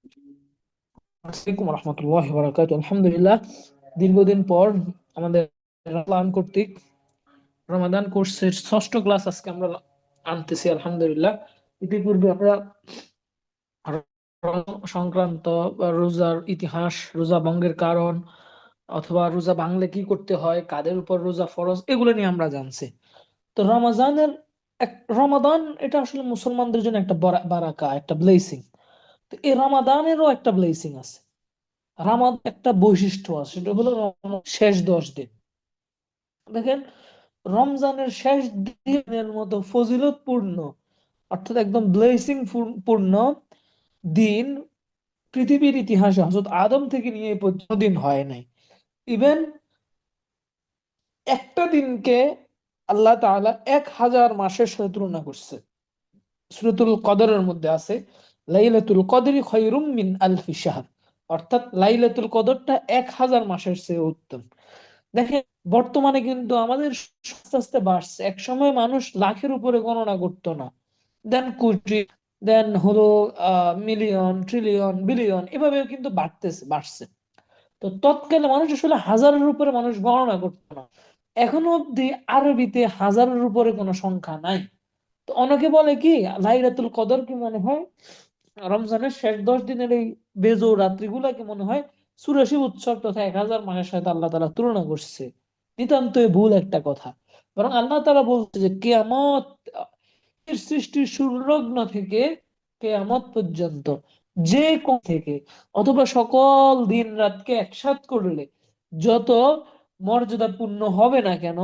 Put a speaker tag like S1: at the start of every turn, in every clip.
S1: আসসালামু আলাইকুম রহমতুল্লাহি ওয়া বারাকাতুহু। আলহামদুলিল্লাহ, দীর্ঘদিন পর আমাদের রমাদান কর্তৃক রমাদান কোর্সের ষষ্ঠ ক্লাস আজকে আমরা আনতেছি। আলহামদুলিল্লাহ, ইতিপূর্বে আমরা সংক্রান্ত বা রোজার ইতিহাস, রোজা ভঙ্গের কারণ অথবা রোজা ভাঙলে কি করতে হয়, কাদের উপর রোজা ফরজ, এগুলো নিয়ে আমরা জানছি। তো রমাজানের রমাদান এটা আসলে মুসলমানদের জন্য একটা বারাকা, একটা ব্লেসিং। তো এই রমাদানেরও একটা ব্লেসিং আছে। রামাদ একটা বৈশিষ্ট্য আছে, সেটা হলো শেষ 10 দিন। দেখেন, রমজানের শেষ দিনের মতো ফজিলতপূর্ণ, অর্থাৎ একদম ব্লেসিং পূর্ণ দিন পৃথিবীর ইতিহাসে হযরত আদম থেকে নিয়ে এই পর্যন্ত দিন হয় নাই। ইভেন একটা দিনকে আল্লাহ তাআলা 1000 মাসের সাথে তুলনা করছে। সূরাতুল কদরের মধ্যে আছে, লাইলাতুল কদরি খায়রুম মিন আলফি শাহর, অর্থাৎ লাইলাতুল কদরটা 1000 মাসের চেয়ে উত্তম। দেখেন, বর্তমানে কিন্তু আমাদের আস্তে আস্তে বাড়ছে। এক সময় মানুষ লাখের উপরে গণনা করতো না, দেন কোটি, দেন হলো মিলিয়ন, ট্রিলিয়ন, বিলিয়ন, এভাবে কিন্তু বাড়ছে। তো তৎকালে মানুষ আসলে হাজারের উপরে মানুষ গণনা করতো না। এখনো অব্দি আরবিতে হাজারের উপরে কোনো সংখ্যা নাই। তো অনেকে বলে কি, লাইলাতুল কদর কি মনে হয় রমজানের শেষ 10 দিনের এই বেজোড় রাত্রিগুলাকে মনে হয় 84 উৎসব তথা 1000 মাসের সাথে আল্লাহ তাআলা তুলনা করছে। নিতান্তই ভুল একটা কথা। বরং আল্লাহ তাআলা বলছে যে কিয়ামত, সৃষ্টির সূর্যগ্ন থেকে কিয়ামত পর্যন্ত যে কোন থেকে অথবা সকল দিন রাতকে একসাথ করলে যত মর্যাদাপূর্ণ হবে না কেন,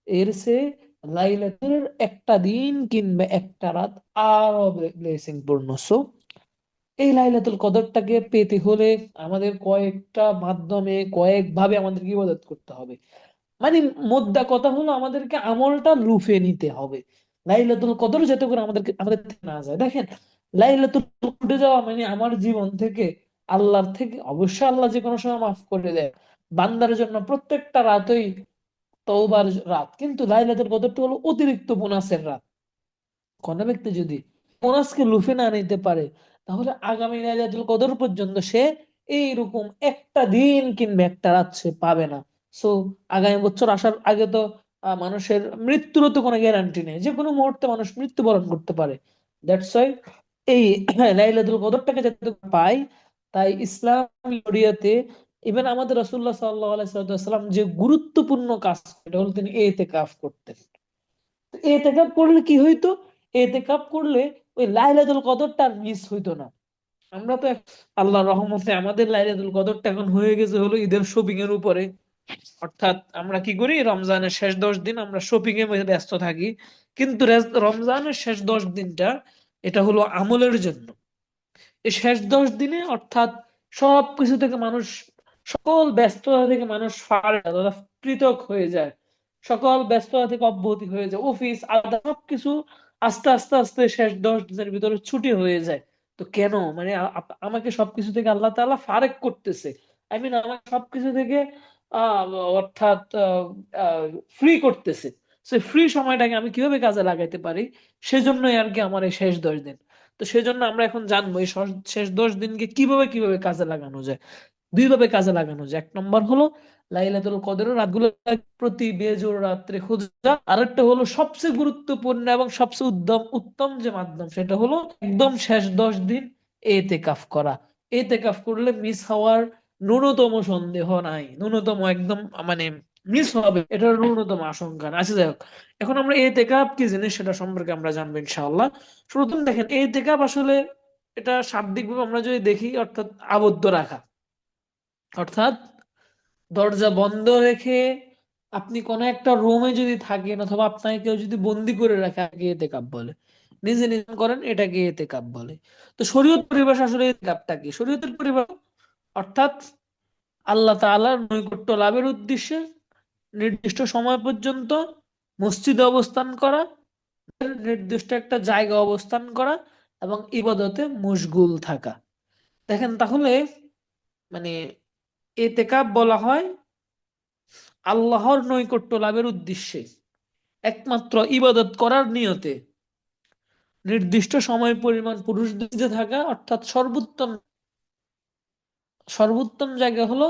S1: এর সে লাইলাতুল একটা দিন কিংবা একটা রাত আরো ব্লেসিং পূর্ণ। সো এই লাইলাতুল কদরটাকে পেতে হলে আমাদের কয়েকটা মাধ্যমে, কয়েকভাবে আমাদেরকে ইবাদত করতে হবে। মানে মোদ্দা কথা হলো আমাদেরকে আমলটা লুফে নিতে হবে লাইলাতুল কদর, যাতে করে আমাদের থেকে না যায়। দেখেন, লাইলাতুল উঠে যাওয়া মানে আমার জীবন থেকে, আল্লাহর থেকে অবশ্যই আল্লাহ যে কোনো সময় মাফ করে দেয় বান্দার জন্য, প্রত্যেকটা রাতই তওবার রাত, কিন্তু লাইলাতুল কদরটা হলো অতিরিক্ত বোনাসের রাত। কোন ব্যক্তি যদি বোনাসকে লুফে না নিতে পারে, তাহলে আগামী লাইলাতুল কদর পর্যন্ত সে এইরকম একটা দিন কিংবা একটা রাত সে পাবে না। সো আগামী বছর আসার আগে তো মানুষের মৃত্যুরও তো কোনো গ্যারান্টি নেই, যে কোনো মুহূর্তে মানুষ মৃত্যুবরণ করতে পারে। দ্যাটস ওয়াই এই লাইলাতুল কদরটাকে যাতে পাই, তাই ইসলাম শরিয়াতে ইভেন আমাদের রাসূলুল্লাহ সাল্লাল্লাহু আলাইহি ওয়াসাল্লাম যে গুরুত্বপূর্ণ কাজ, এটা হলো তিনি ইতিকাফ করতেন। এতেকাপ করলে কি হইতো, এতেকাপ করলে ওই লাইলাতুল কদরটা মিস হইতো না। আমরা তো আল্লাহর রহমতে আমাদের লাইলাতুল কদরটা এখন হয়ে গেছে হলো ঈদের শপিং এর উপরে। অর্থাৎ আমরা কি করি, রমজানের শেষ 10 দিন আমরা শপিং এ ব্যস্ত থাকি, কিন্তু রমজানের শেষ 10 দিনটা এটা হলো আমলের জন্য। এই শেষ 10 দিনে অর্থাৎ সবকিছু থেকে মানুষ, সকল ব্যস্ততা থেকে মানুষ পৃথক হয়ে যায়, সকল ব্যস্ততা থেকে অব্যাহতি হয়ে যায়, অফিস আলাদা সবকিছু আস্তে আস্তে আস্তে শেষ 10 দিনের ভিতরে ছুটি হয়ে যায়। তো কেন, মানে আমাকে সবকিছু থেকে আল্লাহ তাআলা ফারেক করতেছে, আই মিন আমাকে সবকিছু থেকে আহ অর্থাৎ ফ্রি করতেছে। সেই ফ্রি সময়টাকে আমি কিভাবে কাজে লাগাইতে পারি, সেজন্যই আর কি আমার এই শেষ 10 দিন। তো সেজন্য আমরা এখন জানবো এই শেষ 10 দিনকে কিভাবে কিভাবে কাজে লাগানো যায়। দুই ভাবে কাজে লাগানো যায়। এক নম্বর হলো লাইলাতুল কদরের রাতগুলো প্রতি বেজোড় রাত্রে খোঁজা। আরেকটা হলো সবচেয়ে গুরুত্বপূর্ণ এবং সবচেয়ে উত্তম যে মাধ্যম, সেটা হলো একদম শেষ 10 দিন এতেকাফ করা। এতেকাফ করলে মিস হওয়ার ন্যূনতম সন্দেহ নাই, ন্যূনতম একদম মানে মিস হবে এটার ন্যূনতম আশঙ্কা নাই। আচ্ছা, যাই হোক, এখন আমরা এতেকাফ কি জিনিস সেটা সম্পর্কে আমরা জানবো ইনশাআল্লাহ। প্রথম দেখেন, এতেকাফ আসলে এটা শাব্দিকভাবে আমরা যদি দেখি, অর্থাৎ আবদ্ধ রাখা, অর্থাৎ দরজা বন্ধ রেখে আপনি কোন একটা রুমে যদি থাকেন অথবা আপনাকে কেউ যদি বন্দি করে রাখে, এটাকে এতেকাব বলে। নিজে নিজে করেন, এটাকে এতেকাব বলে। তো শরীয়ত পরিভাষা আসলে এতেকাবটা কি, শরীয়তের পরিভাষা অর্থাৎ আল্লাহ তাআলার নৈকট্য লাভের উদ্দেশ্যে নির্দিষ্ট সময় পর্যন্ত মসজিদে অবস্থান করা, নির্দিষ্ট একটা জায়গা অবস্থান করা এবং ইবাদতে মশগুল থাকা। দেখেন তাহলে, মানে এতেকাব বলা হয় আল্লাহর নৈকট্য লাভের উদ্দেশ্যে একমাত্র ইবাদত করার নিয়তে নির্দিষ্ট সময় পরিমাণ পুরুষদের থাকা, অর্থাৎ সর্বোত্তম সর্বোত্তম জায়গা হলো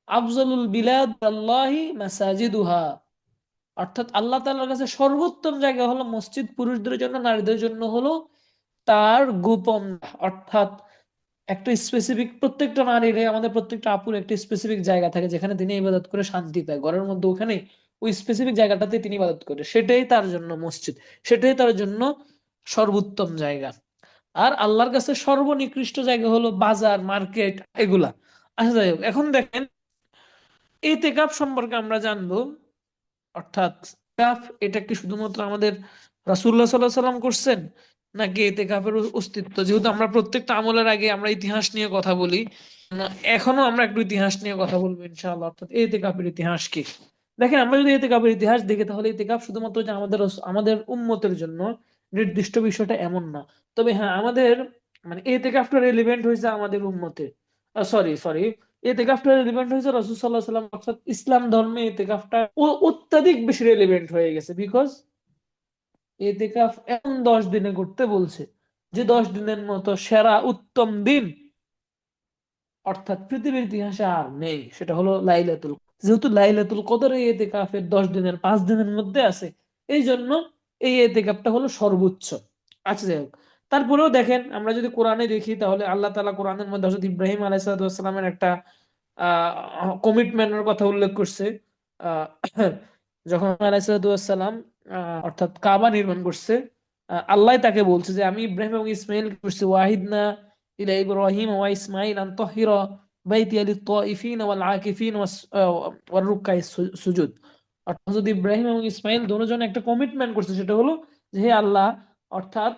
S1: আফজলুল বিলাদ আল্লাহি মাসাজিদুহা, অর্থাৎ আল্লাহ তাআলার কাছে সর্বোত্তম জায়গা হলো মসজিদ, পুরুষদের জন্য, নারীদের জন্য হলো তার গোপন, অর্থাৎ একটা স্পেসিফিক, প্রত্যেকটা নারীর, আমাদের প্রত্যেকটা আপুর একটা স্পেসিফিক জায়গা থাকে যেখানে তিনি ইবাদত করে শান্তি পায় ঘরের মধ্যে, ওখানে ওই স্পেসিফিক জায়গাটাতে তিনি ইবাদত করে, সেটাই তার জন্য মসজিদ, সেটাই তার জন্য সর্বোত্তম জায়গা। আর আল্লাহর কাছে সর্বনিকৃষ্ট জায়গা হলো বাজার, মার্কেট, এগুলা। আচ্ছা যাই হোক, এখন দেখেন ইতিকাফ সম্পর্কে আমরা জানবো। অর্থাৎ ইতিকাফ এটা কি শুধুমাত্র আমাদের রাসূলুল্লাহ সাল্লাল্লাহু আলাইহি সাল্লাম করছেন, নাকি ইতিকাফের অস্তিত্ব, যেহেতু আমরা প্রত্যেকটা আমলের আগে আমরা ইতিহাস নিয়ে কথা বলি, না, এখনো আমরা একটু ইতিহাস নিয়ে কথা বলবো ইনশাআল্লাহ। অর্থাৎ ইতিকাফের ইতিহাস কি? দেখেন, আমরা যদি ইতিকাফের ইতিহাস দেখি তাহলে ইতিকাফ শুধুমাত্র যে আমাদের আমাদের উম্মতের জন্য নির্দিষ্ট বিষয়টা এমন না। তবে হ্যাঁ, আমাদের মানে ইতিকাফটা রিলেভেন্ট হয়েছে আমাদের উম্মতে, সরি সরি, ইতিকাফটা রিলেভেন্ট হয়েছে রাসূল সাল্লাল্লাহু আলাইহি ওয়াসাল্লাম, অর্থাৎ ইসলাম ধর্মে ইতিকাফটা অত্যাধিক বেশি রিলেভেন্ট হয়ে গেছে, বিকজ ইতিকাফ এমন 10 দিনে করতে বলছে, যে 10 দিনের মতো সেরা উত্তম দিন অর্থাৎ পৃথিবীর ইতিহাসে আর নেই, সেটা হলো লাইলাতুল, যেহেতু লাইলাতুল কদর এই ইতিকাফের 10 দিনের 5 দিনের মধ্যে আছে, এই জন্য এই ইতিকাফটা হলো সর্বোচ্চ। আচ্ছা যাই হোক, তারপরেও দেখেন, আমরা যদি কোরআনে দেখি তাহলে আল্লাহ তাআলা কোরআনের মধ্যে হযরত ইব্রাহিম আলাইহিস সালামের একটা কমিটমেন্টের কথা উল্লেখ করছে। আহ যখন আলাইহিসসালাম অর্থাৎ কাবা নির্মাণ করছে, আল্লাহ তাকে বলছে যে আমি ইব্রাহিম এবং ইসমাইল করছি, ওয়াহিদনা ইলা ইব্রাহিম ওয়া ইসমাইল আন তাহিরা বাইতি লিত-তাইফিন ওয়াল আকিফিন ওয়ার রুকআই সুজুদ। অর্থাৎ যদি ইব্রাহিম এবং ইসমাইল দুজন একটা কমিটমেন্ট করছে, সেটা হলো যে হে আল্লাহ, অর্থাৎ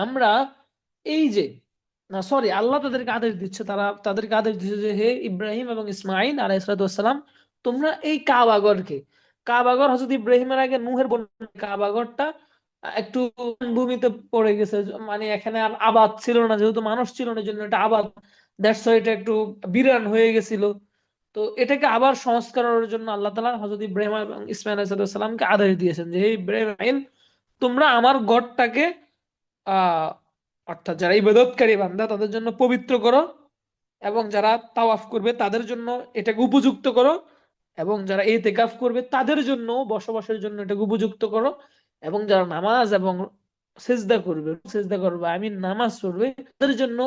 S1: আমরা এই যে, না সরি, আল্লাহ তাদেরকে আদেশ দিচ্ছে, তাদেরকে আদেশ দিচ্ছে যে হে ইব্রাহিম এবং ইসমাইল আলাইহিসসালাম, তোমরা এই কাবাগরকে, কাবাগর হযরত ইব্রাহিমের আগে নূহের বোন, কাবাগরটা একটু ভূমিতে পড়ে গেছে, মানে এখানে আর আবাদ ছিল না, যেহেতু মানুষ ছিল না, এই জন্য এটা আবাদ, দ্যাটস ওয়াই এটা একটু বিরান হয়ে গেছিল। তো এটাকে আবার সংস্কারের জন্য আল্লাহ তাআলা হযরত ইব্রাহিম এবং ইসমাইল আলাইহিস সালামকে আদেশ দিয়েছেন যে হে ইব্রাহিম, তোমরা আমার গড়টাকে আহ অর্থাৎ যারা ইবাদতকারী বান্দা তাদের জন্য পবিত্র করো, এবং যারা তাওয়াফ করবে তাদের জন্য এটাকে উপযুক্ত করো, এবং যারা ইতিকাফ করবে তাদের জন্য বসবাসের জন্য এটাকে উপযুক্ত করো, এবং যারা নামাজ এবং সেজদা করবে, আমি নামাজ পড়বে, তাদের জন্য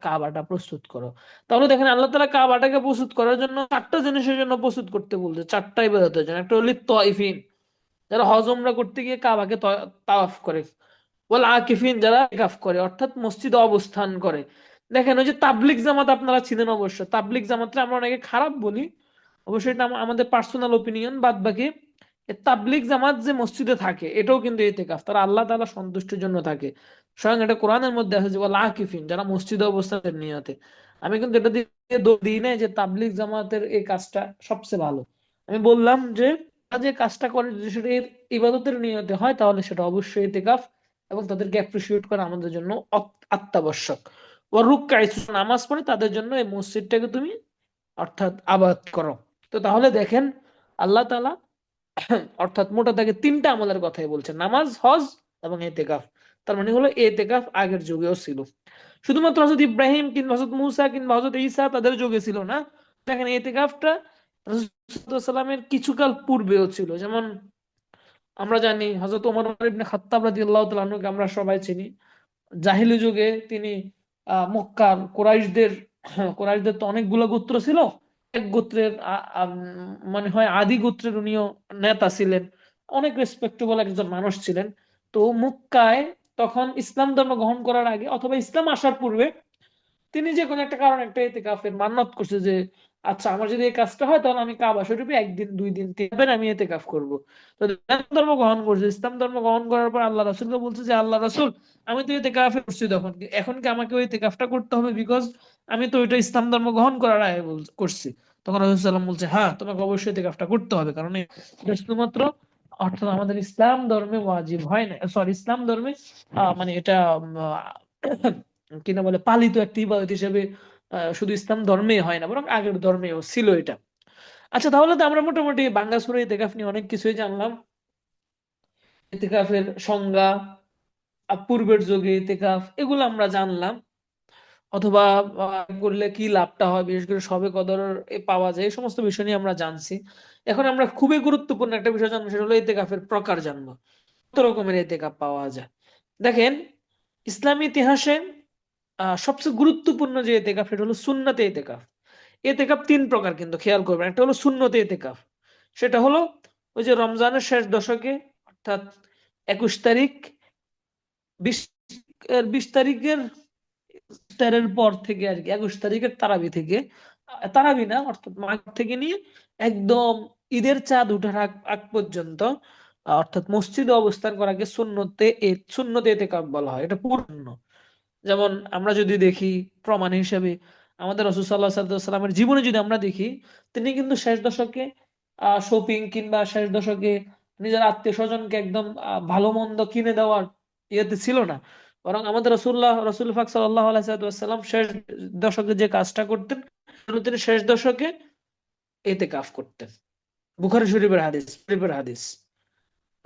S1: কাবাটা প্রস্তুত করো। তাহলে দেখেন, আল্লাহ তাআলা কাবাটাকে প্রস্তুত করার জন্য 4টা জিনিসের জন্য প্রস্তুত করতে বলছে, 4টা ইবাদতের জন্য। একটা হলো তাওয়াফিন, যারা হজ উমরা করতে গিয়ে কাবাকে তাওয়াফ করে, ওয়াল আকিফিন, যারা ইতিকাফ করে অর্থাৎ মসজিদে অবস্থান করে। দেখেন, ওই যে তাবলিগ জামাত আপনারা চিনেন অবশ্য, তাবলিগ জামাতটা আমরা অনেকে খারাপ বলি, অবশ্যই এটা আমাদের পার্সোনাল ওপিনিয়ন, বাদ বাকি তাবলিগ জামাত যে মসজিদে থাকে এটাও কিন্তু ইতিকাফ, তারা আল্লাহ তাআলা সন্তুষ্টির জন্য থাকে। স্বয়ং এটা কোরআনের মধ্যে আছে যে ওয়াল আকিফিন, যারা মসজিদে অবস্থানের নিয়তে। আমি কিন্তু এটা দিয়ে দোষ দিই নাই যে তাবলিগ জামাতের এই কাজটা সবচেয়ে ভালো। আমি বললাম যে তারা যে কাজটা করে যদি সেটা ইবাদতের নিয়তে হয় তাহলে সেটা অবশ্যই ইতিকাফ, এবং তাদেরকে অ্যাপ্রিসিয়েট করা আমাদের জন্য অত্যাবশ্যক। ও রুকআ সুজুদ, নামাজ পড়ে তাদের জন্য এই মসজিদটাকে তুমি অর্থাৎ আবাদ করো। তো তাহলে দেখেন, আল্লাহ তাআলা অর্থাৎ মোটা দাগে 3টা আমলের কথাই বলছেন, নামাজ, হজ এবং ইতিকাফ। তার মানে হলো ইতিকাফ আগের যুগেও ছিল, শুধুমাত্র হযরত ইব্রাহিম কিংবা হযরত মুসা কিংবা হযরত ঈসা তাদের যুগে ছিল না। দেখেন, ইতিকাফটা রাসূলুল্লাহ সাল্লামের কিছুকাল পূর্বেও ছিল। যেমন আমরা জানি হযরত ওমর ইবনে খাত্তাব রাদিয়াল্লাহু তাআলা আনহুকে আমরা সবাই চিনি। জাহিলি যুগে তিনি মক্কার কোরাইশদের তো অনেকগুলো গোত্র ছিল, এক গোত্রের মনে হয় আদি গোত্রের উনিও নেতা ছিলেন, অনেক রেসপেক্টেবল একজন মানুষ ছিলেন। তো মক্কায় তখন ইসলাম ধর্ম গ্রহণ করার আগে অথবা ইসলাম আসার পূর্বে তিনি যে কোনো একটা কারণ একটা ইতিকাফের মান্যত করছে যে আচ্ছা, আমার যদি এই কাজটা হয় তাহলে আমি কাবা শরীফে 1 দিন 2 দিন 3 দিন আমি ইতিকাফ করব। তো ইসলাম ধর্ম গ্রহণ করছে, ইসলাম ধর্ম গ্রহণ করার পর আল্লাহ রাসূলকে বলছে যে আল্লাহ রাসূল, আমি তো ইতিকাফে করছি, তখন এখন কি আমাকে ওই ইতিকাফটা করতে হবে, বিকজ আমি তো ওইটা ইসলাম ধর্ম গ্রহণ করার আগে করছি। তখন রাসূল সাল্লাল্লাহু আলাইহি ওয়াসাল্লাম বলছে হ্যাঁ, তোমাকে অবশ্যই ইতিকাফটা করতে হবে, কারণ এটা শুধুমাত্র অর্থাৎ আমাদের ইসলাম ধর্মে ওয়াজিব হয় না, সরি ইসলাম ধর্মে মানে এটা কিনা বলে পালিত একটি ইবাদত হিসেবে শুধু ইসলাম ধর্মে হয় না, বরং আগের ধর্মেও ছিল এটা। আচ্ছা, তাহলে তো আমরা মোটামুটি বাংলা সূরা ইতিকাফ নিয়ে অনেক কিছুই জানলাম। ইতিকাফের সংজ্ঞা, পূর্বের যুগে ইতিকাফ, এগুলো আমরা জানলাম। অথবা করলে কি লাভটা হয়, বিশেষ করে সবে কদর পাওয়া যায়, এই সমস্ত বিষয় নিয়ে আমরা জানছি। এখন আমরা খুবই গুরুত্বপূর্ণ একটা বিষয় জানবো, সেটা হলো ইতিকাফের প্রকার জানবো। কত রকমের ইতিকাফ পাওয়া যায়। দেখেন, ইসলামী ইতিহাসে সবচেয়ে গুরুত্বপূর্ণ যে ইতিকাফ সেটা হলো সুন্নতে ইতিকাফ। ইতিকাফ তিন প্রকার, কিন্তু খেয়াল করবেন। একটা হলো সুন্নতে ইতিকাফ, সেটা হলো ওই যে রমজানের শেষ দশকে, অর্থাৎ 21 তারিখ, 20 তারিখের ইফতারের পর থেকে আর কি, 21 তারিখের তারাবি থেকে, তারাবি না অর্থাৎ মাঘ থেকে নিয়ে একদম ঈদের চাঁদ উঠার আগ আগ পর্যন্ত, অর্থাৎ মসজিদে অবস্থান করাকে সুন্নতে ইতিকাফ বলা হয়। এটা পূর্ণ। যেমন আমরা যদি দেখি প্রমাণ হিসেবে, আমাদের রাসূল সাল্লাল্লাহু আলাইহি ওয়াসাল্লামের জীবনে যদি আমরা দেখি, তিনি কিন্তু শেষ দশকে শপিং কিংবা শেষ দশকে নিজের আত্মীয় স্বজনকে একদম ভালো মন্দ কিনে দেওয়ার ইয়েতে ছিল না। বরং আমাদের রাসূল পাক সাল্লাল্লাহু আলাইহি ওয়াসাল্লাম শেষ দশকে যে কাজটা করতেন, সেটা হলো তিনি শেষ দশকে ইতিকাফ করতেন। বুখারী শরীফের হাদিস।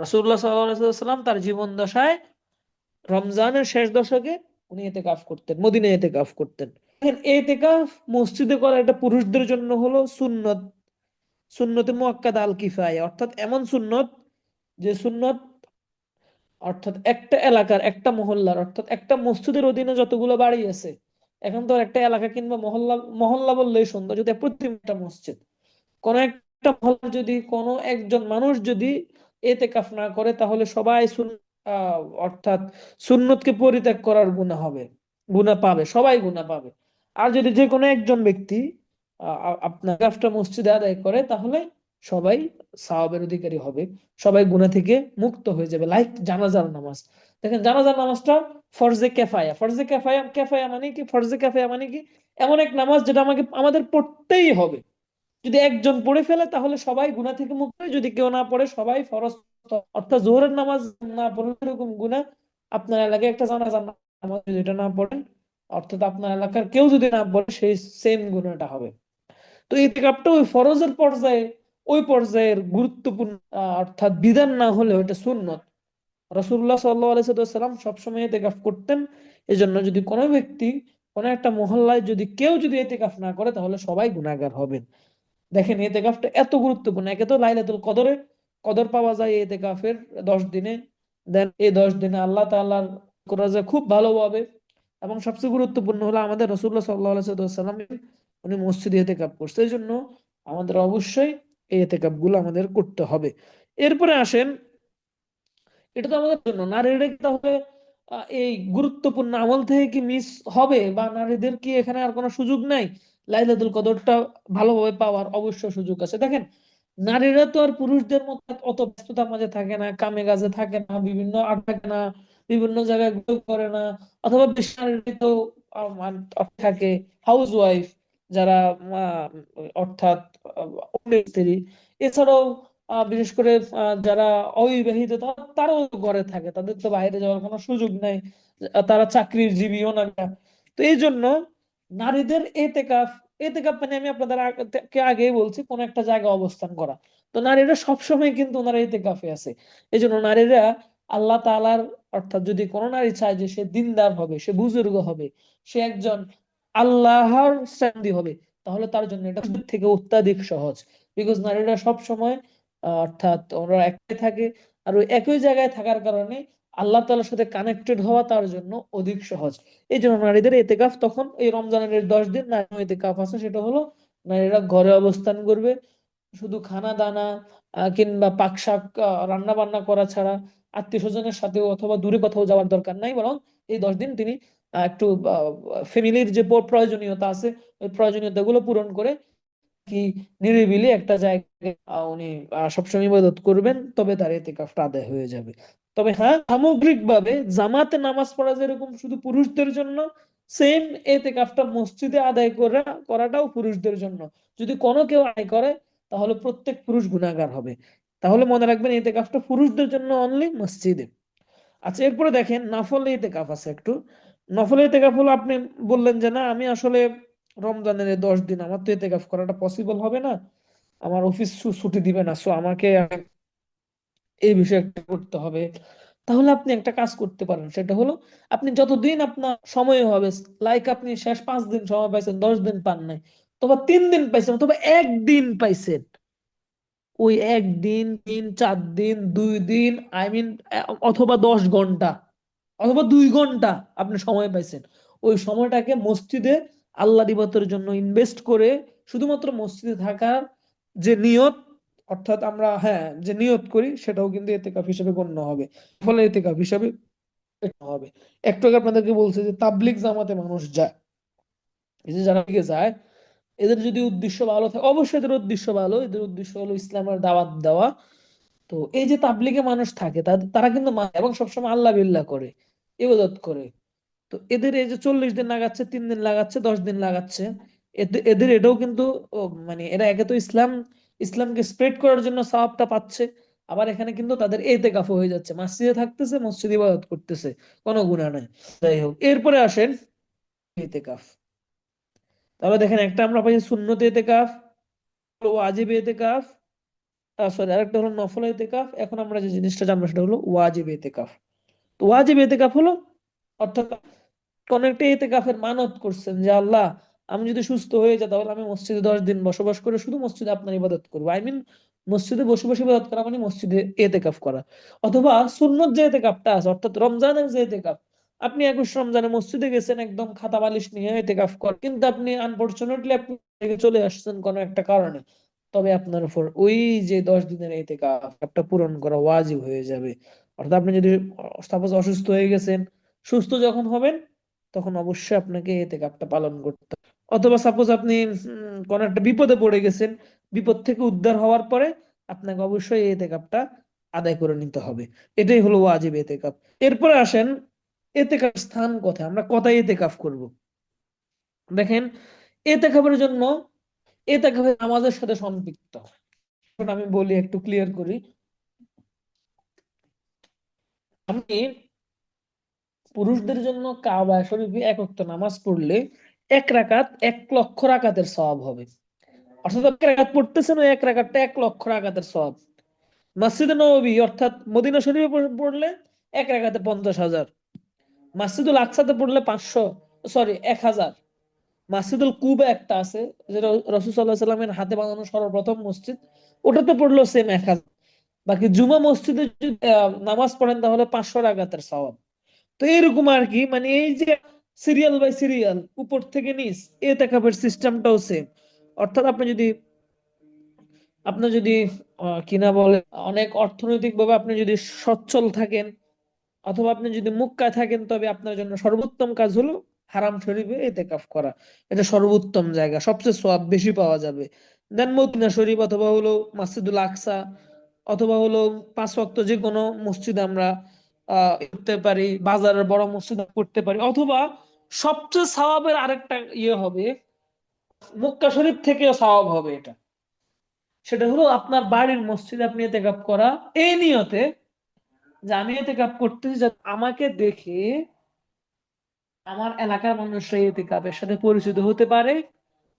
S1: রাসূলুল্লাহ সাল্লাল্লাহু আলাইহি ওয়াসাল্লাম তার জীবন দশায় রমজানের শেষ দশকে উনি এতেকাফ করতেন, মদিনায় এতেকাফ করতেন। দেখেন, এতেকাফ মসজিদে করা এটা পুরুষদের জন্য হলো সুন্নত, সুন্নতে মুআক্কাদা আল কিফায়া, অর্থাৎ এমন সুন্নত যে সুন্নত, অর্থাৎ একটা এলাকার, একটা মহল্লার, অর্থাৎ একটা মসজিদের অধীনে যতগুলো বাড়ি আছে, এখন তো আর একটা এলাকা কিংবা মহল্লা মহল্লা বললেই সুন্দর, যদি প্রতিটা মসজিদ, কোন একটা মহল্লা যদি কোনো একজন মানুষ যদি এতেকাফ না করে, তাহলে সবাই অর্থাৎ সুন্নতকে পরিত্যাগ করার গুনাহ হবে, গুনাহ পাবে, সবাই গুনাহ পাবে। আর যদি যে কোনো একজন ব্যক্তি আপনার এতেকাফটা মসজিদে আদায় করে, তাহলে সবাই সওয়াবের অধিকারী হবে, সবাই গুনাহ থেকে মুক্ত হয়ে যাবে। লাইক জানাজার নামাজ। দেখেন, জানাজার নামাজটা ফরজে কেফায়া। ফরজে কেফায়া মানে কি? ফরজে কেফায়া মানে কি? এমন এক নামাজ যেটা আমাদের পড়তেই হবে। যদি একজন পড়ে ফেলে তাহলে সবাই গুনাহ থেকে মুক্ত হয়, যদি কেউ না পড়ে সবাই ফরজ। অর্থাৎ জোহরের নামাজ না পড়লে এরকম গুনাহ, আপনার এলাকায় একটা জানাজার নামাজ যদি এটা না পড়েন, অর্থাৎ আপনার এলাকার কেউ যদি না পড়ে, সেই সেম গুনাহটা হবে। তো ইতিকাফটা ওই ফরজের পর্যায়ে, ওই পর্যায়ের গুরুত্বপূর্ণ, অর্থাৎ বিধান না হলে ওটা সুন্নত। রাসূলুল্লাহ সাল্লাল্লাহু আলাইহি ওয়াসাল্লাম সবসময় ইতিকাফ করতেন। এজন্য যদি কোনো ব্যক্তি কোনো একটা মহল্লায় যদি কেউ যদি ইতিকাফ না করে, তাহলে সবাই গুনাহগার হবেন। দেখেন, এতেকাফটা এত গুরুত্বপূর্ণ। একে তো লাইলাতুল কদরে কদর পাওয়া যায় এতেকাফের 10 দিনে। দেন এই 10 দিনে আল্লাহ তাআলার করা যায় খুব ভালোভাবে। এবং সবচেয়ে গুরুত্বপূর্ণ হলো আমাদের রাসূলুল্লাহ সাল্লাল্লাহু আলাইহি ওয়াসাল্লাম উনি মসজিদে এতেকাফ করছে। এই জন্য আমাদের অবশ্যই এই এতেকাফ গুলো আমাদের করতে হবে। এরপরে আসেন, এটা তো আমাদের জন্য, নারীরা কি তাহলে এই গুরুত্বপূর্ণ আমল থেকে কি মিস হবে, বা নারীদের কি এখানে আর কোনো সুযোগ নাই লাইলাতুল কদরটা ভালোভাবে পাওয়ার? অবশ্য সুযোগ আছে। দেখেন, নারীরা তো আর পুরুষদের মতো অত ব্যস্ততার মাঝে থাকে না, কামে কাজে থাকে না, বিভিন্ন আড্ডা থাকে না, বিভিন্ন জায়গায় ঘুরে করে না। অথবা বেশি নারীরা তো থাকে হাউস ওয়াইফ, যারা অর্থাৎ স্ত্রী। এছাড়াও বিশেষ করে যারা অবিবাহিত, তারাও ঘরে থাকে, তাদের তো বাইরে যাওয়ার কোনো সুযোগ নাই, তারা চাকরির জীবীও না। তো এই জন্য নারীদের এতেকাফ, এতেকাফ মানে আমি আপনাদের আগেই বলছি, কোন একটা জায়গায় অবস্থান করা। তো নারীরা সবসময় কিন্তু ওনারা এতেকাফে আছে। এই জন্য নারীরা আল্লাহ তাআলার, অর্থাৎ যদি কোনো নারী চায় যে সে দিনদার হবে, সে বুজুর্গ হবে, সে একজন আল্লাহর সান্দি হবে, তাহলে তার জন্য এটা সব থেকে অত্যাধিক সহজ। বিকজ নারীরা সব সময় অর্থাৎ ওরা একই থাকে, আর ওই একই জায়গায় থাকার কারণে আল্লাহ তাআলার সাথে কানেক্টেড হওয়া তার জন্য অধিক সহজ। এই জন্য নারীদের এতেকাফ তখন এই রমজানের 10 দিন নারী এতেকাফ আছে, সেটা হলো নারীরা ঘরে অবস্থান করবে, শুধু খানা দানা কিংবা পাক শাক রান্না বান্না করা ছাড়া আত্মীয় স্বজনের সাথেও অথবা দূরে কোথাও যাওয়ার দরকার নাই। বরং এই 10 দিন তিনি একটু ফ্যামিলির যে প্রয়োজনীয়তা আছে, ওই প্রয়োজনীয়তা গুলো পূরণ করে কি নিরিবিলি একটা জায়গায় উনি সবসময় ইবাদত করবেন, তবে তার ইতিকাফটা আদায় হয়ে যাবে। তবে হ্যাঁ, সামগ্রিকভাবে জামাতে নামাজ পড়া যেরকম শুধু পুরুষদের জন্য, সেম ইতিকাফটা মসজিদে আদায় করাটাও পুরুষদের জন্য। যদি কোনো কেউ আদায় করে, তাহলে প্রত্যেক পুরুষ গুনাহগার হবে। তাহলে মনে রাখবেন, ইতিকাফটা পুরুষদের জন্য অনলি মসজিদে। আচ্ছা, এরপরে দেখেন নফল ইতিকাফ আছে একটু। নফল ইতিকাফ হলো, আপনি বললেন যে না, আমি আসলে রমজানের এই 10 দিন আমার তো ইতিকাফ করাটা পসিবল হবে না, আমার অফিস ছুটি দিবে না, সো আমাকে এই বিষয়ে একটা করতে হবে। তাহলে আপনি একটা কাজ করতে পারেন, সেটা হলো আপনি যতদিন আপনার সময় হবে, লাইক আপনি শেষ 5 দিন সময় পাইছেন, 10 দিন পান নাই, অথবা 3 দিন পাইছেন, অথবা একদিন পাইছেন, ওই একদিন, 3, 4 দিন, 2 দিন, আই মিন, অথবা 10 ঘন্টা, অথবা 2 ঘন্টা আপনি সময় পাইছেন, ওই সময়টাকে মসজিদে আল্লাহ ইবাদতের জন্য ইনভেস্ট করে, শুধুমাত্র মসজিদে থাকার যে নিয়ত, অর্থাৎ আমরা হ্যাঁ যে নিয়ত করি, সেটাও কিন্তু এতেকাফ হিসেবে গণ্য হবে। ফলে এতেকাফ হিসেবে এটা হবে। একটু আগে আপনাদেরকে বলছে যে তাবলিগ জামাতে মানুষ যায়, এই যে যারা দিকে যায়, এদের যদি উদ্দেশ্য ভালো থাকে, অবশ্যই এদের উদ্দেশ্য ভালো, এদের উদ্দেশ্য হলো ইসলামের দাওয়াত দেওয়া। তো এই যে তাবলিগে মানুষ থাকে, তারা কিন্তু এবং সবসময় আল্লাহ বিল্লাহ করে, ইবাদত করে। তো এদের এই যে 40 দিন লাগাচ্ছে, 3 দিন লাগাচ্ছে, 10 দিন লাগাচ্ছে, এদের এটাও কিন্তু মানে এরা একে তো ইসলামকে স্প্রেড করার জন্য সওয়াবটা পাচ্ছে, আবার এখানে কিন্তু তাদের এতেকাফ হয়ে যাচ্ছে, মসজিদে থাকতেছে, মসজিদে ইবাদত করতেছে, কোনো গুনাহ নাই। যাই হোক, এরপরে আসেন এতেকাফ। তাহলে দেখেন, একটা আমরা পাইছি সুন্নত এতেকাফ, ওয়াজিব এতেকাফ, সরি, আরেকটা হলো নফল এতেকাফ। এখন আমরা যে জিনিসটা জানবো সেটা হলো ওয়াজিব এতেকাফ। তো ওয়াজিব এতেকাফ হলো, অর্থাৎ কোন একটা এতেকাফের মানত করছেন যে আল্লাহ, আমি যদি সুস্থ হয়ে যাই তাহলে আমি মসজিদে 10 দিন বসবাস করে শুধু মসজিদে আপনার ইবাদত করবো, আই মিন মসজিদে বসে বসে ইবাদত করা মানে মসজিদে এতেকাফ করা। অথবা সুন্নত যে এতেকাফটা আছে, অর্থাৎ রমজানের যে এতেকাফ, আপনি 21 রমজানে মসজিদে গেছেন একদম খাতা বালিশ নিয়ে এতেকাফ করেন, কিন্তু আপনি আনফরচুনেটলি আপনি থেকে চলে আসছেন কোনো একটা কারণে, তবে আপনার উপর ওই যে 10 দিনের এতেকাফটা পূরণ করা ওয়াজিব হয়ে যাবে। অর্থাৎ আপনি যদি সাপোজ অসুস্থ হয়ে গেছেন, সুস্থ যখন হবেন তখন অবশ্যই আপনাকে এতেকাফটা পালন করতে হবে। অথবা সাপোজ আপনি কোন একটা বিপদে পড়ে গেছেন, বিপদ থেকে উদ্ধার হওয়ার পরে আপনাকে অবশ্যই এই এতেকাফটা আদায় করে নিতে হবে। এটাই হলো ওয়াজিব এতেকাফ। এরপরে আসেন, এতেকাফ স্থান কোথায়, আমরা কোথায় এতেকাফ করব। দেখেন, এতেকাফের জন্য এতেকাফ নামাজের সাথে সম্পৃক্ত। এখন আমি বলি, একটু ক্লিয়ার করি। আমি পুরুষদের জন্য কাবা শরীফে 1 ওয়াক্ত নামাজ পড়লে 1 রাকাত 1 লক্ষ রাকাতের সওয়াব হবে। অর্থাৎ 1 রাকাত পড়তেছেন, ওই 1 রাকাতটা 1 লক্ষ রাকাতের সওয়াব। মসজিদে নববী অর্থাৎ মদিনা শরীফে পড়লে 1 রাকাতে 50,000। মসজিদুল আকসাতে পড়লে 500, সরি 1,000। মসজিদুল কুবা একটা আছে, যেটা রাসূল সাল্লাল্লাহু আলাইহি সাল্লামের হাতে বানানো সর্বপ্রথম মসজিদ, ওটাতে পড়লো সেম 1,000। বাকি জুমা মসজিদে যদি নামাজ পড়েন তাহলে 500 রাকাতের সওয়াব। তো এরকম আর কি, মানে এই যে সিরিয়াল বাই সিরিয়াল, উপর থেকে নিচ, এতেকাফের সিস্টেমটাও সেম। অর্থাৎ আপনি যদি কিনা বলে অনেক অর্থনৈতিক ভাবে আপনি যদি সচ্ছল থাকেন, অথবা আপনি যদি মুক্কায় থাকেন, তবে আপনার জন্য সর্বোত্তম কাজ হলো হারাম শরীফে ইতিকাফ করা। এটা সর্বোত্তম জায়গা, সবচেয়ে সওয়াব বেশি পাওয়া যাবে। দেন মদিনা শরীফ, অথবা হলো মসজিদুল আকসা, অথবা হলো 5 ওয়াক্ত যে কোনো মসজিদ আমরা করতে পারি, বাজারের বড় মসজিদ করতে পারি, অথবা সবচেয়ে সওয়াবের আরেকটা ইয়ে হবে, মক্কা শরীফ থেকেও সওয়াব হবে এটা। সেটা হলো আপনার বাড়ির মসজিদে আপনি ইতিকাফ করা, এই নিয়তে যে আমি ইতিকাফ করতেছি যাতে আমাকে দেখে আমার এলাকার মানুষরা ইতিকাফের সাথে পরিচিত হতে পারে,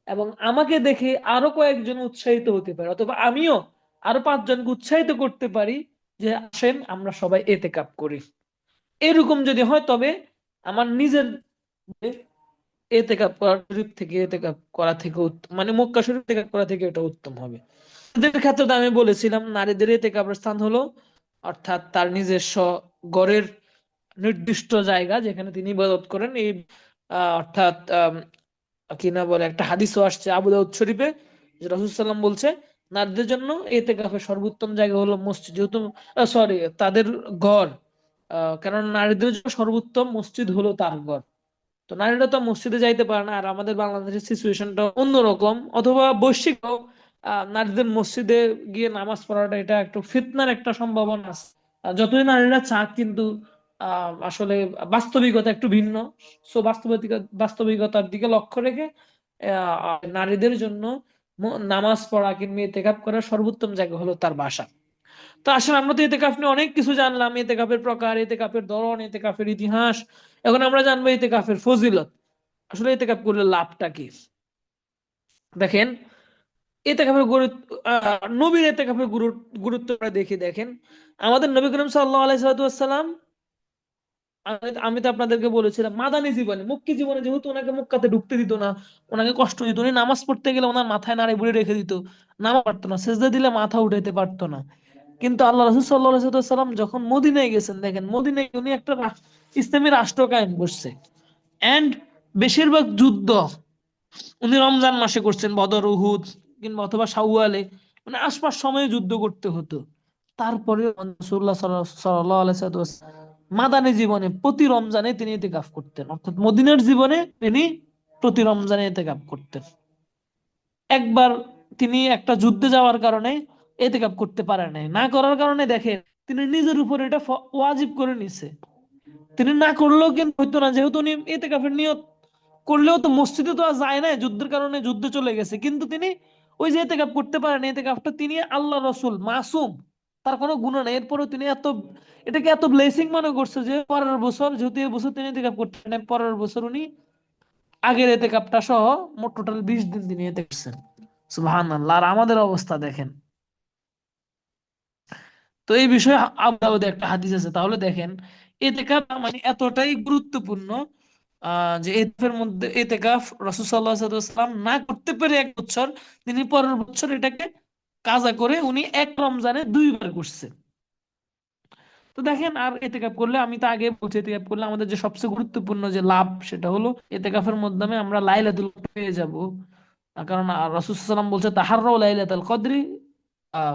S1: এবং আমাকে দেখে আরো কয়েকজন উৎসাহিত হতে পারে, অথবা আমিও আরো 5 জনকে উৎসাহিত করতে পারি যে আসেন আমরা সবাই ইতিকাফ করি। এরকম যদি হয়, তবে আমার নিজের ইতিকাফ করা শরীফ থেকে ইতিকাফ করা থেকে মানে মক্কা শরীফ থেকে করা থেকে এটা উত্তম হবে। নারীদের ক্ষেত্রে তো আমি বলেছিলাম, নারীদের ইতিকাফের স্থান হলো, অর্থাৎ তার নিজস্ব ঘরের নির্দিষ্ট জায়গা যেখানে তিনি ইবাদত করেন। এই অর্থাৎ কি না বলে, একটা হাদিসও আসছে আবু দাউদ শরীফে, যে রাসূল সাল্লাম বলছে নারীদের জন্য ইতিকাফের সর্বোত্তম জায়গা হলো মসজিদ, যেহেতু সরি তাদের ঘর, কারণ নারীদের জন্য সর্বোত্তম মসজিদ হলো তার ঘর। তো নারীরা তো মসজিদে যাইতে পারে না, আর আমাদের বাংলাদেশের সিচুয়েশনটা অন্যরকম, অথবা বৈশ্বিক নারীদের মসজিদে গিয়ে নামাজ পড়াটা এটা একটু ফিতনার একটা সম্ভাবনা আছে। যতই নারীরা চাক, কিন্তু আসলে বাস্তবিকতা একটু ভিন্ন। সো বাস্তবিকতার দিকে লক্ষ্য রেখে নারীদের জন্য নামাজ পড়া কিংবা ইতিকাফ করার সর্বোত্তম জায়গা হলো তার বাসা। তো আসলে আমরা তো ইতিকাফ নিয়ে অনেক কিছু জানলাম, ইতিকাফের প্রকার, ইতিকাফের ধরন, ইতিকাফের ইতিহাস। এখন আমরা জানবো ইতিকাফের ফজিলত। আসলে ইতিকাফ করলে লাভটা কি। দেখেন, ইতিকাফের গুরুত্ব, নবীর ইতিকাফের গুরুত্ব দেখি। দেখেন, আমাদের নবী করিম সাল্লাল্লাহু আলাইহি ওয়াসাল্লাম আমি তো আপনাদেরকে বলেছিলাম মাদানী জীবনে, মক্কি জীবনে যেহেতু ওনাকে মক্কাতে ঢুকতে দিত না, ওনাকে কষ্ট দিত, উনি নামাজ পড়তে গেলে ওনার মাথায় নাড়ি বুড়ি রেখে দিত, নামা পারতো না, সেজদা দিলে মাথা উঠাইতে পারতো না। কিন্তু আল্লাহ রাসূল সাল্লাল্লাহু আলাইহি ওয়াসাল্লাম যখন মদিনায় গেছেন, দেখেন মদিনায় উনি একটা ইসলামী রাষ্ট্র কায়েম করছে। এন্ড বেশিরভাগ যুদ্ধ উনি রমজান মাসে করছেন, বদর, উহুদ কিংবা অথবা শাওয়ালে, মানে আশপাশ সময়ে যুদ্ধ করতে হতো। তারপরে রাসূলুল্লাহ সাল্লাল্লাহু আলাইহি ওয়াসাল্লাম মাদানী জীবনে প্রতি রমজানে তিনি ইতিকাফ করতেন, অর্থাৎ মদিনার জীবনে তিনি প্রতি রমজানে ইতিকাফ করতেন। একবার তিনি একটা যুদ্ধে যাওয়ার কারণে ইতিকাফ করতে পারেন নাই, না করার কারণে দেখেন তিনি নিজের উপর এটা ওয়াজিব করে নিছে। তিনি না করলেও কিন্তু হইতো না, যেহেতু উনি ইতিকাফের নিয়ত করলেও তো মসজিদে তো আর যায় না, যুদ্ধের কারণে যুদ্ধে চলে গেছে, কিন্তু তিনি ওই যে ইতিকাফ করতে পারেন, ইতিকাফটা তিনি আল্লাহ রসুল মাসুম, তার কোনো গুনাহ নেই, এরপরেও তিনি এটাকে এত ব্লেসিং মনে করছে যে পরের বছর, যেহেতু এই বছর তিনি ইতিকাফ করতে পারেন, পরের বছর উনি আগের ইতিকাফটা সহ মোট টোটাল 20 দিন তিনি ইতিকাফ করছেন। সুবহানাল্লাহ। আর আমাদের অবস্থা দেখেন। তো এই বিষয়ে আবু দাউদে একটা হাদিস আছে, তাহলে দেখেন ইতিকাফ মানে এতটাই গুরুত্বপূর্ণ যে এতেকাফের মধ্যে ইতিকাফ রাসূল সাল্লাল্লাহু আলাইহি ওয়াসাল্লাম না করতে পেরে এক বছর, তিনি পরের বছর এটাকে কাজা করে উনি এক রমজানে 2 বার করছেন। তো দেখেন, আর ইতিকাফ করলে, আমি তো আগে বলছি, ইতিকাফ করলে আমাদের যে সবচেয়ে গুরুত্বপূর্ণ যে লাভ সেটা হলো ইতিকাফের মাধ্যমে আমরা লাইলাতুল কদর পেয়ে যাব। কারণ রাসূল সাল্লাল্লাহু আলাইহি ওয়াসাল্লাম বলছে তাহাররাউ লাইলাতুল কদরি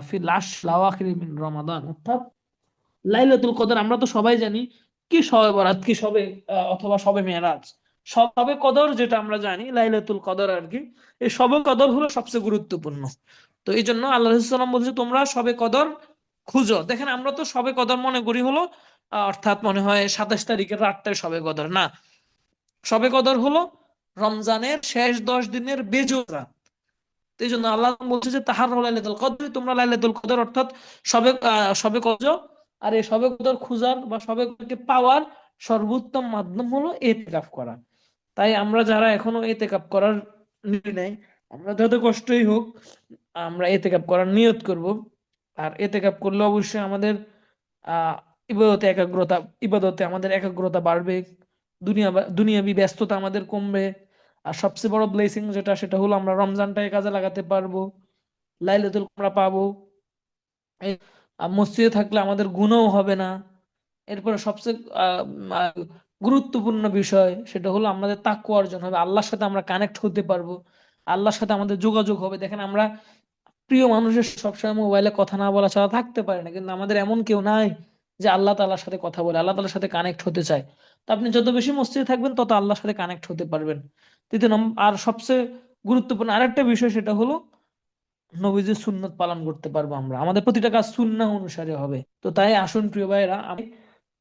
S1: ফিল আশর আওয়াখির মিন রমাদান, অর্থাৎ লাইলাতুল কদর আমরা তো সবাই জানি কি শবে বরাত, কি শবে অথবা শবে মেরাজ, শবে কদর যেটা আমরা জানি, লাইলাতুল কদর আর কি, এই শবে কদর হলো সবচেয়ে গুরুত্বপূর্ণ। তো এই জন্য আল্লাহ রাসূল সাল্লাল্লাহু আলাইহি ওয়াসাল্লাম বলছে তোমরা শবে কদর খুঁজো। দেখেন আমরা তো শবে কদর মনে করি হলো অর্থাৎ মনে হয় 27 তারিখের রাতটায় শবে কদর, না, শবে কদর হলো রমজানের শেষ 10 দিনের বেজোড় রাত। এই জন্য আল্লাহ বলছে যে তাহার লাইলাতুল কদর, তোমরা লাইলাতুল কদর অর্থাৎ সবে কদর, আর এই সবে কদর খুঁজার বা সবে কদরকে পাওয়ার সর্বোত্তম মাধ্যম হলো ইতিকাফ করা। তাই আমরা যারা এখনো ইতিকাফ করার নিয়ত নেই, আমরা যত কষ্টই হোক আমরা ইতিকাফ করার নিয়ত করব। আর ইতিকাফ করলে অবশ্যই আমাদের আহ ইবাদতে আমাদের একাগ্রতা বাড়বে, দুনিয়াবি ব্যস্ততা আমাদের কমবে। আর সবচেয়ে বড় ব্লেসিং যেটা, সেটা হলো আমরা রমজানটাকে কাজে লাগাতে পারবো, লাইলাতুল আমরা পাবো। আর মসজিদে থাকলে আমাদের গুনাহও হবে না। এরপরে সবচেয়ে আহ, আহ, গুরুত্বপূর্ণ বিষয় সেটা হলো আমাদের তাকওয়া অর্জন হবে, আল্লাহর সাথে আমরা কানেক্ট হতে পারবো, আল্লাহর সাথে আমাদের যোগাযোগ হবে। দেখেন আমরা প্রিয় মানুষের সবসময় মোবাইলে কথা না বলা ছাড়া থাকতে পারে না, কিন্তু আমাদের এমন কেউ নাই যে আল্লাহ তাআলার সাথে কথা বলে, আল্লাহ তাআলার সাথে কানেক্ট হতে চায়। তো আপনি যত বেশি মসজিদে থাকবেন তত আল্লাহর সাথে কানেক্ট হতে পারবেন। তৃতীয় নম্বর আর সবচেয়ে গুরুত্বপূর্ণ আরেকটা বিষয় সেটা হলো নবীজির সুন্নত পালন করতে পারবো আমরা, আমাদের প্রতিটা কাজ সুন্নাহ অনুসারে হবে। তো তাই আসুন প্রিয় ভাইরা, আমি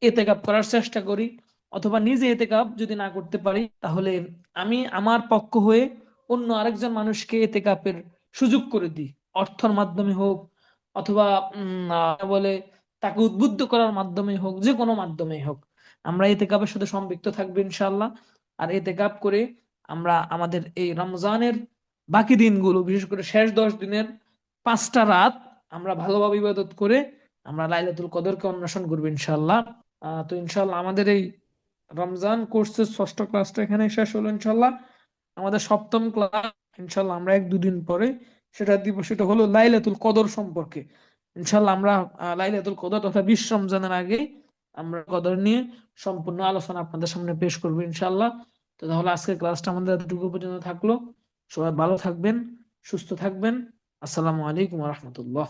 S1: এতেকাব করার চেষ্টা করি, অথবা নিজে এতেকাব যদি না করতে পারি তাহলে আমি আমার পক্ষ হয়ে অন্য আরেকজন মানুষকে এতেকাবের সুযোগ করে দিই, অর্থের মাধ্যমে হোক অথবা বলে তাকে উদ্বুদ্ধ করার মাধ্যমে হোক, যে কোনো মাধ্যমে হোক আমরা এতেকাবের সাথে সম্পৃক্ত থাকবো ইনশাআল্লাহ। আর এতেকাব করে আমরা আমাদের এই রমজানের বাকি দিনগুলো, বিশেষ করে শেষ 10 দিনের 5টা রাত আমরা ভালোভাবে ইবাদত করে আমরা লাইলাতুল কদরকে অন্বেষণ করবো ইনশাআল্লাহ। তো ইনশাআল্লাহ আমাদের এই রমজান কোর্সের ষষ্ঠ ক্লাসটা এখানে শেষ হলো ইনশাআল্লাহ। আমাদের সপ্তম ক্লাস ইনশাআল্লাহ আমরা 1-2 দিন পরে সেটা দিব, সেটা হলো লাইলাতুল কদর সম্পর্কে। ইনশাআল্লাহ আমরা লাইলাতুল কদর তথা 20 রমজানের আগে আমরা কদর নিয়ে সম্পূর্ণ আলোচনা আপনাদের সামনে পেশ করবো ইনশাআল্লাহ। তো তাহলে আজকের ক্লাসটা আমাদের এতটুকু পর্যন্ত থাকলো। সবাই ভালো থাকবেন, সুস্থ থাকবেন। আসসালামু আলাইকুম ওয়া রাহমাতুল্লাহ।